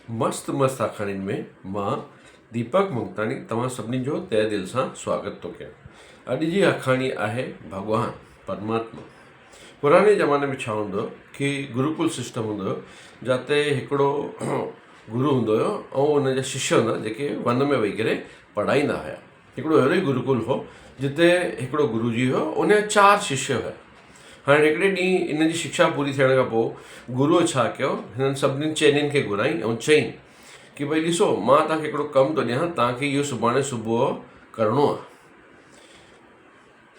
मस्त मस्त आखाणियुनि में मां दीपक मुंगतानी तव्हां सभिनी जो तहे दिल सां स्वागत थो कयां। अॼु जी आखाणी आहे भगवान परमात्मा। पुराने ज़माने में छा हूंदो कि गुरुकुल सिस्टम हूंदो हुयो, जिते हिकिड़ो गुरु हूंदो हुयो ऐं उन जा शिष्य हूंदा जेके वन में वेही करे पढ़ाईंदा हुआ। हिकिड़ो अहिड़ो ई गुरुकुल हो जिते हिकिड़ो गुरुजी हुयो, उन जा 4 शिष्य हुआ। हाँ, हिकिड़े ॾींहुं इन जी शिक्षा पूरी थियण खां पोइ गुरुअ छा कयो, हिननि सभिनीनि चइनिनि खे घुराई ऐं चयईं कि भई ॾिसो, मां तव्हांखे हिकिड़ो कमु थो ॾियां, तव्हांखे इहो सुभाणे सुबुह करिणो आहे।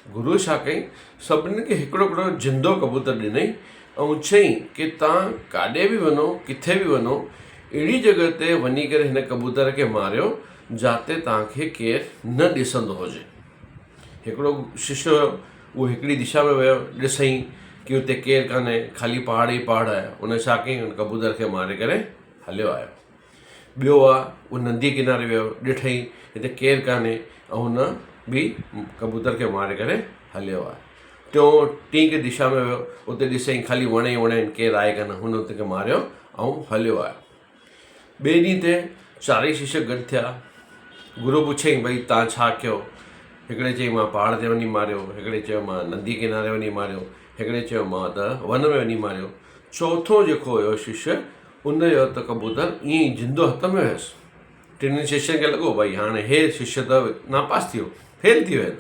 गुरुअ छा कयईं, सभिनीनि खे हिकिड़ो हिकिड़ो जिंदो कबूतर ॾिनई ऐं चयईं कि तव्हां काॾे बि वञो, किथे बि वञो, अहिड़ी जॻह ते वञी करे हिन कबूतर खे मारियो जिते तव्हांखे केरु न ॾिसंदो हुजे। हिकिड़ो शिष्य हुयो, उहो हिकिड़ी दिशा में वियो, ॾिसई कि हुते केरु कान्हे, ख़ाली पहाड़ ई पहाड़ आहे। उन छा कयईं, हुन कबूतर खे मारे करे हलियो आयो। ॿियो आहे, उहो नदी किनारे वियो, ॾिठई हिते केरु कान्हे ऐं हुन बि कबूतर खे मारे करे हलियो आहे। टीं के दिशा में वियो, उते ॾिसई ख़ाली वण ई वण आहिनि, केरु आहे कान, हुन उते मारियो ऐं हलियो आयो। ॿिए ॾींहं ते 4 शिष्य गॾु थिया। गुरु पुछईं, भई तव्हां छा कयो? हिकिड़े चई मां पहाड़ ते वञी मारियो, हिकिड़े चयो मां नदी किनारे वञी मारियो, हिकिड़े चयो मां त वन में वञी मारियो। चौथों जेको हुयो शिष्य, उन जो त कबूतर ईअं ई जिंदो हथ में हुयसि। 3 शिष्यनि खे लॻो भई हाणे हे शिष्य त नापास थी वियो, फेल थी वियो।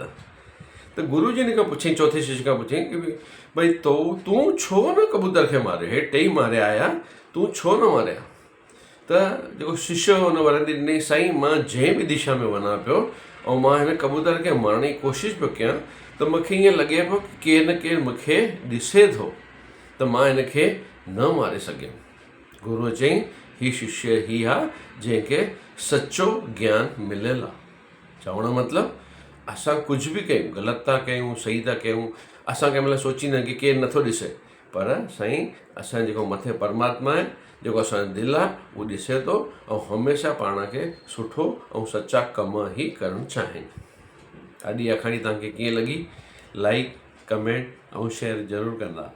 त गुरु जी हिन खां पुछईं, चौथे शिष्य खां पुछईं कि भई तूं छो न कबूतर खे मारियो? हे 2 मारिया आया, तूं छो न मारिया? त जेको शिष्य हुन वरंदी ॾिनई, साईं मां जंहिं बि दिशा में वञा पियो ऐं मां हिन कबूतर खे मारण जी कोशिशि पियो कयां, त मूंखे ईअं लॻे पियो कि केरु न केरु मूंखे ॾिसे थो, त मां हिन खे न मारे सघियुमि। गुरुअ चयईं, हीउ शिष्य ई आहे जंहिंखे सचो ज्ञान मिलियल आहे। चवण जो मतिलबु, असां कुझु बि कयूं, ग़लति था कयूं, सही था कयूं, असां कंहिं महिल सोचींदा आहियूं कि केरु नथो ॾिसे, पर साईं असांजो जेको मथे परमात्मा आहे, जेको असांजो दिलि आहे, उहो ॾिसे थो ऐं हमेशह पाण खे सुठो ऐं सचा कम ई करणु चाहीनि। अॼु जी आखाणी तव्हांखे कीअं लॻी? लाइक, कमेंट ऐं शेयर ज़रूरु कंदा।